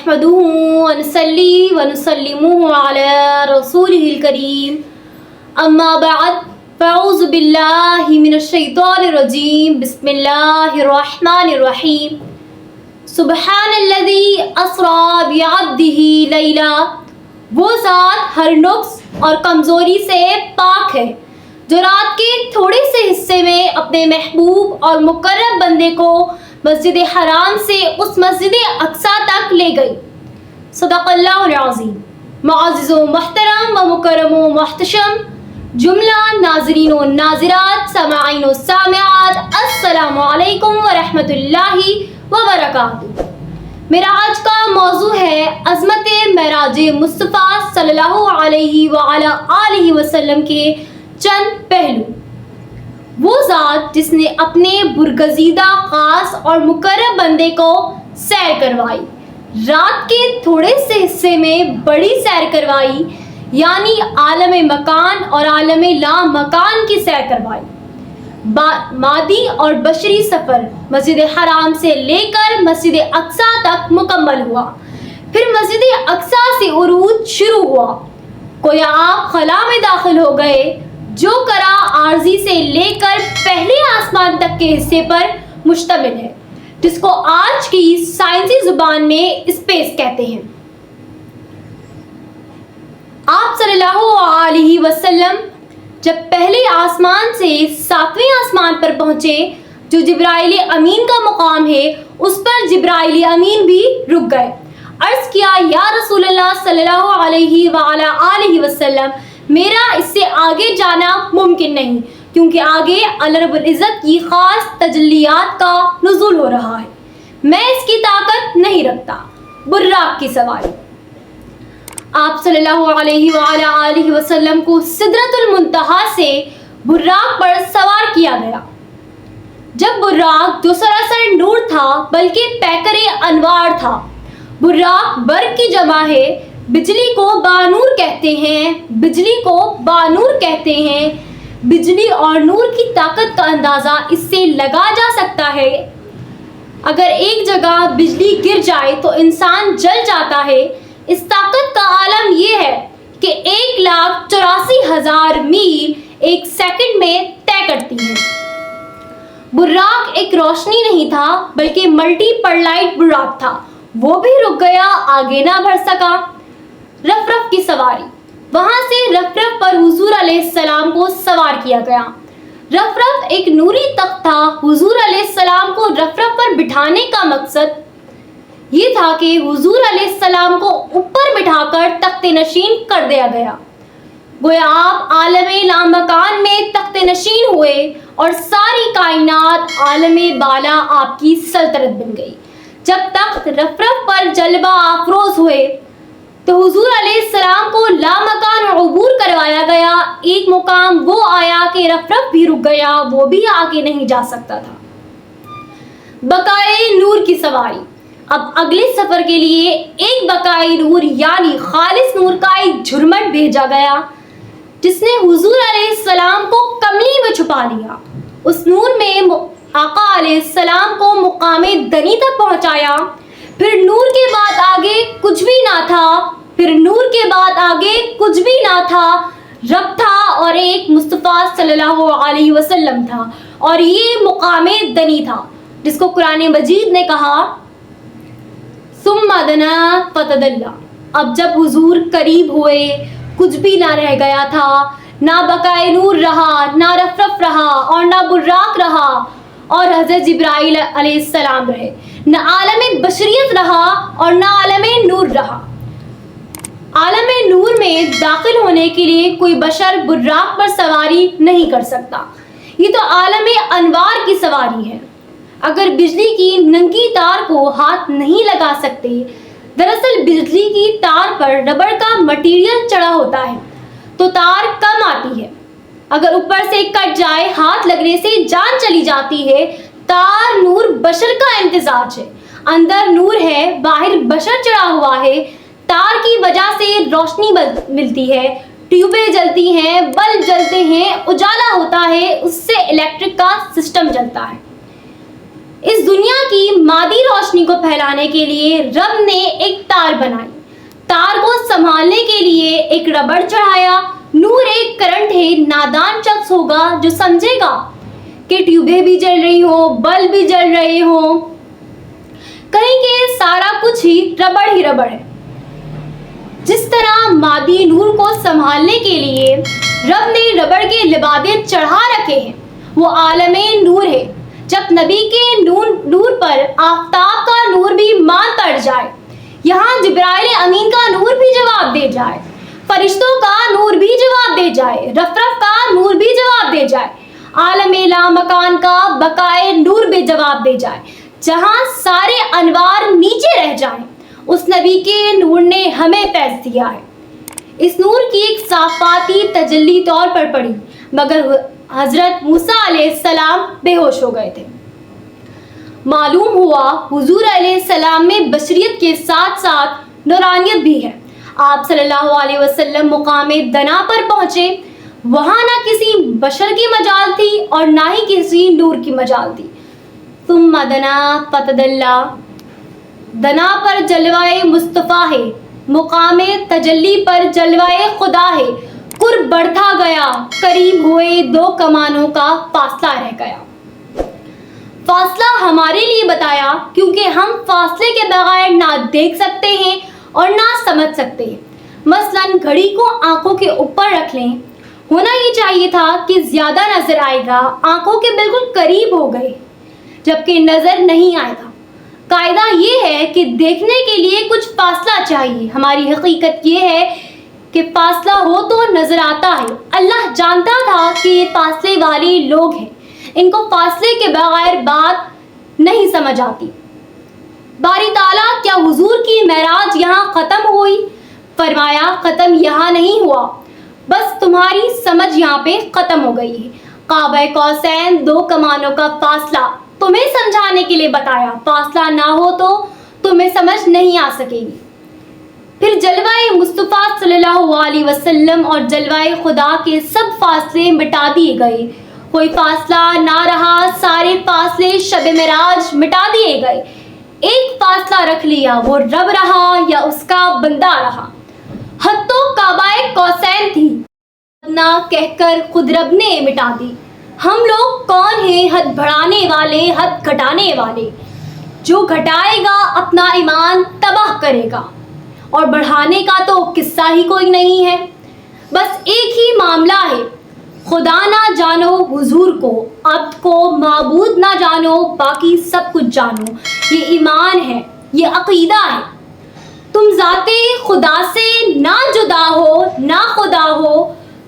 نحمده ونصلي ونسلم على رسوله الكريم اما بعد فاعوذ باللہ من الشیطان الرجیم بسم اللہ الرحمن الرحیم سبحان الذی اسری بعبدہ لیلا، وہ ذات ہر نقص اور کمزوری سے پاک ہے جو رات کے تھوڑے سے حصے میں اپنے محبوب اور مقرب بندے کو مسجد حرام سے اس مسجد اقصیٰ تک لے گئی۔ صدق اللہ العظیم۔ معزز و محترم و مکرم و محتشم جملہ ناظرین و ناظرات، سامعین و سامعات، السلام علیکم ورحمۃ اللہ وبرکاتہ۔ میرا آج کا موضوع ہے عظمت معراج مصطفیٰ صلی اللہ علیہ وآلہ آلہ وسلم کے چند پہلو۔ وہ ذات جس نے اپنے برگزیدہ خاص اور مقرب بندے کو سیر کروائی، رات کے تھوڑے سے حصے میں بڑی سیر کروائی، یعنی عالم مکان اور عالم لا مکان کی سیر کروائی۔ مادی اور بشری سفر مسجد حرام سے لے کر مسجد اقصیٰ تک مکمل ہوا، پھر مسجد اقصیٰ سے عروج شروع ہوا، گویا آپ خلا میں داخل ہو گئے، جو کرا عارضی سے لے کر پہلے آسمان تک کے حصے پر مشتمل ہے، جس کو آج کی سائنسی زبان میں اسپیس کہتے ہیں۔ آپ صلی اللہ علیہ وسلم جب پہلے آسمان سے 7ویں آسمان پر پہنچے، جو جبرائیل امین کا مقام ہے، اس پر جبرائیل امین بھی رک گئے۔ عرض کیا، یا رسول اللہ صلی اللہ علیہ وآلہ آلہ وسلم، میرا اس سے آگے جانا ممکن نہیں، کیونکہ آگے اللہ رب العزت کی خاص تجلیات کا نزول ہو رہا ہے، میں اس کی طاقت نہیں رکھتا۔ براق کی سواری۔ آپ صلی اللہ علیہ وآلہ آلہ وسلم کو سدرۃ المنتہا سے براق پر سوار کیا گیا۔ جب براق جو سراسر نور تھا بلکہ پیکر انوار تھا، براق برق کی جمع ہے، بجلی کو بانور کہتے ہیں، بجلی کو بانور کہتے ہیں۔ بجلی اور نور کی طاقت کا اندازہ اس سے لگا جا سکتا ہے۔ اگر ایک جگہ بجلی گر جائے تو انسان جل جاتا ہے۔ اس طاقت کا عالم یہ ہے کہ 1,84,000 میل ایک سیکنڈ میں طے کرتی ہے۔ براق ایک روشنی نہیں تھا بلکہ ملٹی پرلائٹ براق تھا، وہ بھی رک گیا، آگے نہ بڑھ سکا۔ رفرف کی سواری۔ وہاں سے رفرف پر حضور علیہ السلام کو سوار کیا گیا۔ رفرف ایک نوری تخت تھا۔ حضور علیہ السلام کو رفرف پر بٹھانے کا مقصد یہ تھا کہ حضور علیہ السلام کو اوپر بٹھا کر تخت نشین کر دیا گیا، گویا آپ عالم لامکان میں تخت نشین ہوئے اور ساری کائنات عالم بالا آپ کی سلطنت بن گئی۔ جب تخت رفرف پر جلوہ افروز ہوئے تو حضور علیہ السلام کو لامکان عبور کروایا گیا۔ ایک مقام وہ آیا کہ رفرف بھی رک گیا، وہ بھی آگے نہیں جا سکتا تھا۔ بقائے نور کی سواری۔ اب اگلے سفر کے لیے ایک بقائے نور یعنی خالص نور کا ایک جھرمٹ بھیجا گیا، جس نے حضور علیہ السلام کو کملی میں چھپا لیا۔ اس نور میں آقا علیہ السلام کو مقام دنی تک پہنچایا۔ پھر نور کے بعد آگے کچھ بھی نہ تھا، پھر نور کے بعد آگے کچھ بھی نہ تھا، رب تھا اور ایک مصطفیٰ صلی اللہ علیہ وسلم تھا، اور یہ مقام دنی تھا جس کو قرآن مجید نے کہا ثم دنا فتدلی۔ اب جب حضور قریب ہوئے، کچھ بھی نہ رہ گیا تھا، نہ بقائے نور رہا، نہ رفرف رہا اور نہ براق رہا اور حضرت جبرائیل علیہ السلام رہے، نہ عالم بشریت رہا اور نہ عالم نور رہا۔ عالم نور میں داخل ہونے کے لیے کوئی بشر براق پر سواری نہیں کر سکتا، یہ تو عالم انوار کی سواری ہے۔ اگر بجلی کی ننگی تار کو ہاتھ نہیں لگا سکتے، دراصل بجلی کی تار پر ربڑ کا مٹیریل چڑھا ہوتا ہے تو تار کم آتی ہے، اگر اوپر سے کٹ جائے، ہاتھ لگنے سے جان چلی جاتی ہے۔ تار نور بشر کا امتزاج ہے، اندر نور ہے، باہر بشر چڑھا ہوا ہے۔ تار کی وجہ سے روشنی ملتی ہے، ٹیوبیں جلتی ہیں، بلب جلتے ہیں، اجالا ہوتا ہے، اس سے الیکٹرک کا سسٹم چلتا ہے۔ اس دنیا کی مادی روشنی کو پھیلانے کے لیے رب نے ایک تار ایک ربڑ چڑھایا۔ نور ایک کرنٹ ہے، نادان شخص ہوگا جو سمجھے گا کہ ٹیوبیں بھی جل رہی ہوں، بلب بھی جل رہے ہوں، کہیں کہ سارا کچھ ہی ربڑ ہے۔ جس طرح مادی نور کو سنبھالنے کے لیے رب نے ربڑ کے لبادے چڑھا رکھے ہیں، وہ عالم نور ہے۔ جب نبی کے نور پر آفتاب کا نور بھی مان پڑ جائے، یہاں جبرائیل امین کا نور بھی جواب دے جائے، فرشتوں کا نور بھی جواب دے جائے، رف کا نور بھی جواب دے جائے، عالم لا مکان کا بقائے نور بھی جواب دے جائے، جہاں سارے انوار نیچے رہ جائیں، اس نبی کے نور نے ہمیں فیض دیا ہے۔ اس نور کی ایک صافاتی تجلی طور پر پڑی، مگر حضرت موسیٰ علیہ السلام بے ہوش ہو گئے تھے۔ معلوم ہوا حضور علیہ السلام میں بشریت کے ساتھ ساتھ نورانیت بھی ہے۔ آپ صلی اللہ علیہ وسلم مقام دنا پر پہنچے، وہاں نہ کسی بشر کی مجال تھی اور نہ ہی کسی نور کی مجال تھی۔ ثم دنا فتدلی، دنا پر جلوائے مصطفیٰ ہے، مقام تجلی پر جلوائے خدا ہے، قرب بڑھتا گیا، قریب ہوئے دو کمانوں کا فاصلہ رہ گیا۔ فاصلہ ہمارے لیے بتایا کیونکہ ہم فاصلے کے بغیر نہ دیکھ سکتے ہیں اور نہ سمجھ سکتے ہیں۔ مثلاً گھڑی کو آنکھوں کے اوپر رکھ لیں، ہونا یہ چاہیے تھا کہ زیادہ نظر آئے گا، آنکھوں کے بالکل قریب ہو گئے جبکہ نظر نہیں آئے گا۔ قاعدہ یہ ہے کہ دیکھنے کے لیے کچھ فاصلہ چاہیے۔ ہماری حقیقت یہ ہے کہ فاصلہ ہو تو نظر آتا ہے۔ اللہ جانتا تھا کہ یہ فاصلے والے لوگ ہیں، ان کو فاصلے کے بغیر بات نہیں سمجھ آتی۔ باری تعالیٰ، کیا حضور کی معراج یہاں ختم ہوئی؟ فرمایا ختم یہاں نہیں ہوا، بس تمہاری سمجھ یہاں پہ ختم ہو گئی ہے۔ قاب قوسین دو کمانوں کا فاصلہ تمہیں سمجھانے کے لیے بتایا، فاصلہ نہ ہو تو تمہیں سمجھ نہیں آ سکے گی۔ پھر جلوہ مصطفیٰ صلی اللہ علیہ وسلم اور جلوہ خدا کے سب فاصلے مٹا دیے گئے، کوئی فاصلہ نہ رہا، سارے فاصلے شب معراج مٹا دیے گئے۔ ایک فاصلہ رکھ لیا، وہ رب رہا یا اس کا بندہ رہا۔ حد تو قاب قوسین تھی، نہ کہہ کر خود رب نے مٹا دی۔ ہم لوگ کون ہیں حد بڑھانے والے، حد گھٹانے والے؟ جو گھٹائے گا اپنا ایمان تباہ کرے گا، اور بڑھانے کا تو قصہ ہی کوئی نہیں ہے۔ بس ایک ہی معاملہ ہے، خدا نہ جانو حضور کو، عبد کو معبود نہ جانو، باقی سب کچھ جانو۔ یہ ایمان ہے، یہ عقیدہ ہے۔ تم ذات خدا سے نہ جدا ہو نہ خدا ہو،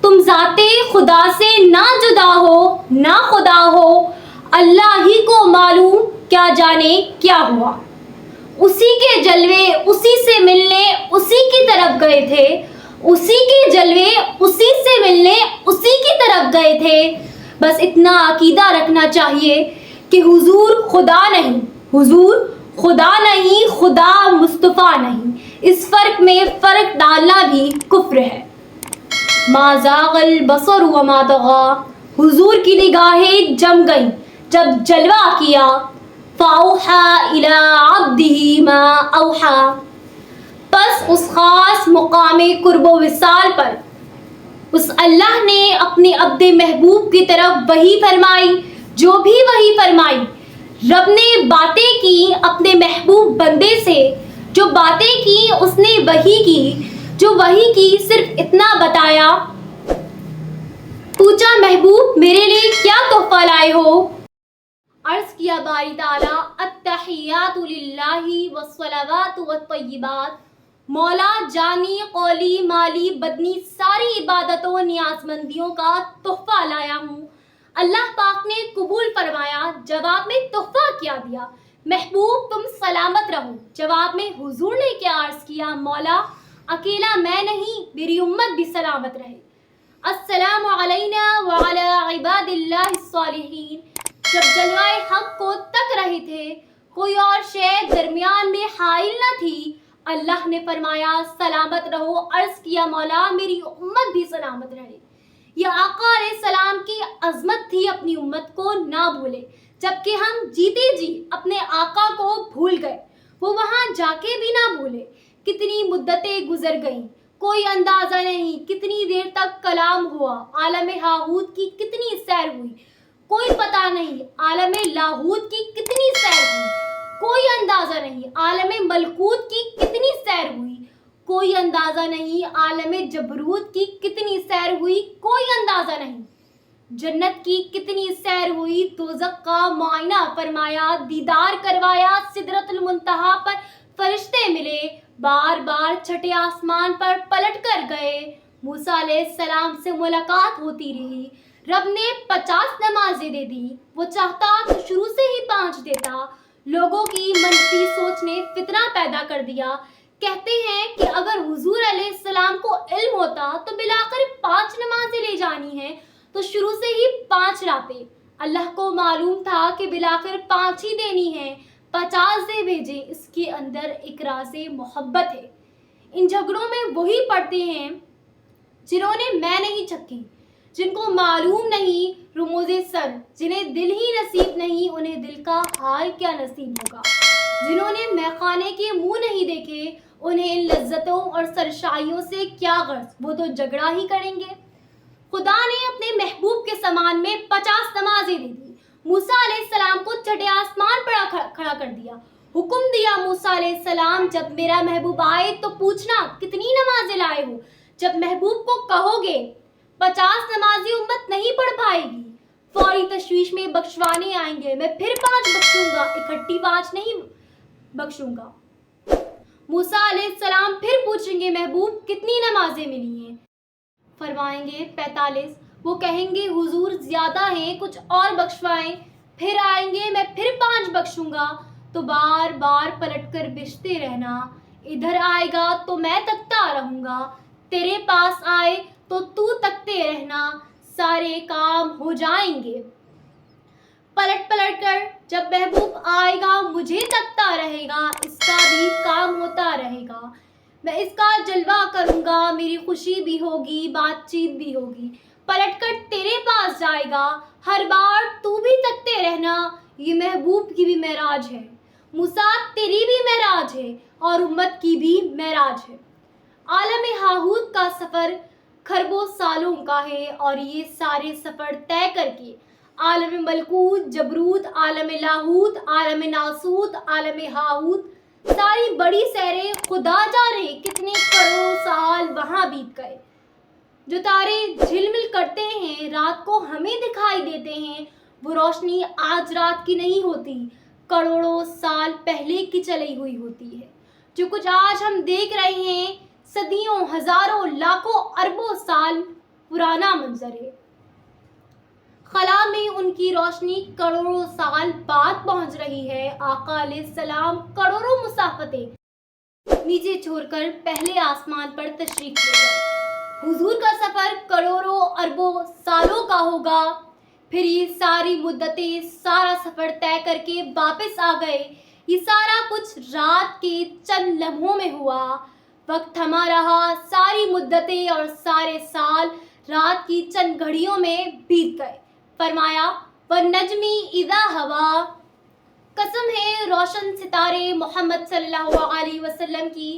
تم ذات خدا سے نہ جدا ہو نہ خدا ہو، اللہ ہی کو معلوم کیا جانے کیا ہوا۔ اسی کے جلوے اسی سے ملنے اسی کی طرف گئے تھے، اسی کے جلوے اسی سے ملنے اسی کی طرف گئے تھے۔ بس اتنا عقیدہ رکھنا چاہیے کہ حضور خدا نہیں، حضور خدا نہیں، خدا مصطفیٰ نہیں۔ اس فرق میں فرق ڈالنا بھی کفر ہے۔ ما زاغ البصر وما طغى، حضور کی نگاہیں جم گئیں جب جلوہ کیا۔ فاوحى الى عبده ما اوحى، پس اس خاص مقام قرب و وصال پر اس اللہ نے اپنے عبد محبوب کی طرف وحی فرمائی، جو بھی وحی فرمائی۔ رب نے باتیں کی اپنے محبوب بندے سے، جو باتیں کی اس نے وحی کی، جو وحی کی صرف اتنا بتایا۔ پوچھا محبوب میرے لیے کیا تحفہ لائے ہو؟ عرض کیا باری تعالیٰ التحیات للہ والصلوات والطیبات، مولا جانی قولی مالی بدنی ساری عبادتوں نیاز مندیوں کا تحفہ لایا ہوں۔ اللہ پاک نے قبول فرمایا، جواب میں تحفہ کیا دیا؟ محبوب تم سلامت رہو۔ جواب میں حضور نے کیا عرض کیا؟ مولا اکیلا میں نہیں، میری امت بھی سلامت رہے۔ السلام علینا وعلی عباد اللہ الصالحین۔ جب جلوہ حق کو تک رہے تھے، کوئی اور شے درمیان میں حائل نہ تھی، اللہ نے فرمایا سلامت رہو۔ عرض کیا مولا میری امت بھی سلامت رہے۔ یہ آقا علیہ السلام کی عظمت تھی، اپنی امت کو نہ بھولے، جبکہ ہم جیتے جی اپنے آقا کو بھول گئے، وہ وہاں جا کے بھی نہ بھولے۔ کتنی مدتیں گزر گئیں، کوئی اندازہ نہیں کتنی دیر تک کلام ہوا، عالم ہاہوت کی کتنی سیر ہوئی، کوئی پتہ نہیں عالم لاہوت کی کتنی سیر ہوئی، کوئی اندازہ نہیں عالم ملکوت کی کتنی سیر ہوئی، کوئی اندازہ نہیں عالم جبروت کی کتنی سیر ہوئی، کوئی اندازہ نہیں جنت کی کتنی سیر ہوئی، دوزخ کا معائنہ فرمایا، دیدار کروایا، سدرۃ المنتہا پر فرشتے ملے، بار بار چھٹے آسمان پر پلٹ کر گئے، موسیٰ علیہ السلام سے ملاقات ہوتی رہی، رب نے 50 نمازیں دے دی، وہ چاہتا تو شروع سے ہی 5 دیتا، لوگوں کی منفی سوچ نے فتنہ پیدا کر دیا، کہتے ہیں کہ اگر حضور علیہ السلام کو علم ہوتا تو بلاخر 5 نمازیں لے جانی ہیں تو شروع سے ہی 5 لاتے، اللہ کو معلوم تھا کہ بلاخر 5 ہی دینی ہے، 50 دے بھیجے، اس کے اندر ایک راز محبت ہے۔ ان جھگڑوں میں وہی پڑتے ہیں جنہوں نے میں نہیں چکھی، جن کو معلوم نہیں رموز سر، جنہیں دل ہی نصیب نہیں انہیں دل کا حال کیا نصیب ہوگا، جنہوں نے میخانے کے منہ نہیں دیکھے انہیں ان لذتوں اور سرشائیوں سے کیا غرض، وہ تو جھگڑا ہی کریں گے۔ خدا نے اپنے محبوب کے سامان میں 50 نمازیں دے دی، موسیٰ علیہ السلام کو چھٹے آسمان پر کھڑا کر دیا، حکم دیا موسیٰ علیہ السلام جب میرا محبوب آئے تو پوچھنا کتنی نمازیں لائے ہو، جب محبوب کو کہو گے 50 نمازیں امت نہیں پڑھ پائے گی، فوری تشویش میں بخشوانے آئیں گے، میں پھر 5 بخشوں گا، اکٹھی 5 نہیں بخشوں گا۔ موسیٰ علیہ السلام پھر پوچھیں گے محبوب کتنی نمازیں ملی ہیں، فرمائیں گے 45، وہ کہیں گے حضور زیادہ ہیں کچھ اور بخشوائیں، پھر آئیں گے میں پھر 5 بخشوں گا، تو بار بار پلٹ کر بھیجتے رہنا، ادھر آئے گا تو میں تکتا رہوں گا، تیرے پاس آئے تو تو تکتے رہنا، سارے کام ہو جائیں گے۔ پلٹ پلٹ کر جب محبوب آئے گا مجھے تکتا رہے گا، اس کا بھی کام ہوتا رہے گا، میں اس کا جلوہ کروں گا، میری خوشی بھی ہوگی، بات چیت بھی ہوگی، پلٹ کر تیرے پاس جائے گا، ہر بار تو بھی تکتے رہنا، یہ محبوب کی بھی معراج ہے، موسیٰ تیری بھی معراج ہے اور امت کی بھی معراج ہے۔ عالم ہاہوت کا سفر کھربوں سالوں کا ہے اور یہ سارے سفر طے کر کے عالم ملکوت، جبروت، عالم لاہوت، عالم ناسوت، عالم ہاہوت، ساری بڑی سیریں خدا جانے کتنے کروڑوں سال وہاں بیت گئے۔ جو تارے جھلمل کرتے ہیں رات کو ہمیں دکھائی دیتے ہیں، وہ روشنی آج رات کی نہیں ہوتی، کروڑوں سال پہلے کی چلی ہوئی ہوتی ہے۔ جو کچھ آج ہم دیکھ رہے ہیں صدیوں، ہزاروں، لاکھوں، اربوں سال پرانا منظر ہے، خلا میں ان کی روشنی کروڑوں سال بعد پہنچ رہی ہے۔ آقا علیہ السلام کروڑوں مسافتے نیچے چھوڑ کر پہلے آسمان پر تشریف لے گئے، حضور کا سفر کروڑوں اربوں سالوں کا ہوگا، پھر یہ ساری مدتیں، سارا سفر طے کر کے واپس آ گئے، یہ سارا کچھ رات کے چند لمحوں میں ہوا، وقت تھما رہا، ساری مدتیں اور سارے سال رات کی چند گھڑیوں میں بیت گئے۔ فرمایا وَالنَّجْمِ إِذَا هَوَىٰ، قسم ہے روشن ستارے محمد صلی اللہ علیہ وسلم کی،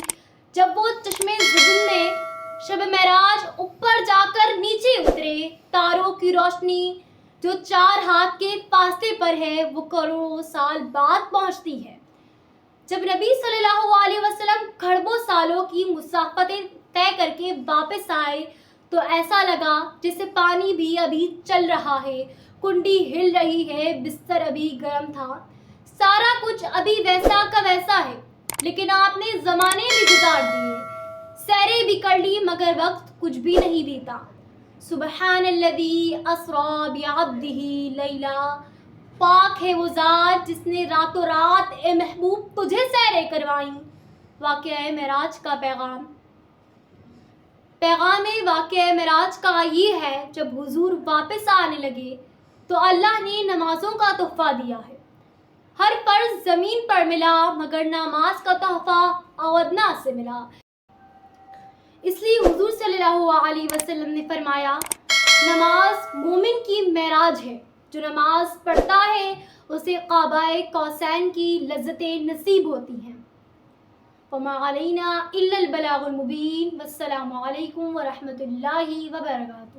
جب وہ چشمے زدن میں شب معراج اوپر جا کر نیچے اترے، تاروں کی روشنی جو 4 ہاتھ کے فاصلے پر ہے وہ کروڑوں سال بعد پہنچتی ہے۔ جب نبی صلی اللہ علیہ وسلم کھربوں سالوں کی مسافتیں طے کر کے واپس آئے تو ایسا لگا جیسے پانی بھی ابھی چل رہا ہے، کنڈی ہل رہی ہے، بستر ابھی گرم تھا، سارا کچھ ابھی ویسا کا ویسا ہے، لیکن آپ نے زمانے بھی گزار دیے، سیریں بھی کر لی، مگر وقت کچھ بھی نہیں بیتا۔ سبحان الذی اسریٰ بعبدہ لیلا، پاک ہے وہ ذات جس نے راتوں رات اے محبوب تجھے سیریں کروائیں۔ واقعہ معراج کا پیغام واقعہ معراج کا یہ ہے، جب حضور واپس آنے لگے تو اللہ نے نمازوں کا تحفہ دیا ہے، ہر فرض زمین پر ملا مگر نماز کا تحفہ اودنا سے ملا، اس لیے حضور صلی اللہ علیہ وسلم نے فرمایا نماز مومن کی معراج ہے، جو نماز پڑھتا ہے اسے قاب قوسین کی لذتیں نصیب ہوتی ہیں۔ وما علینا الا البلاغ المبین. والسلام علیکم ورحمۃ اللہ وبرکاتہ.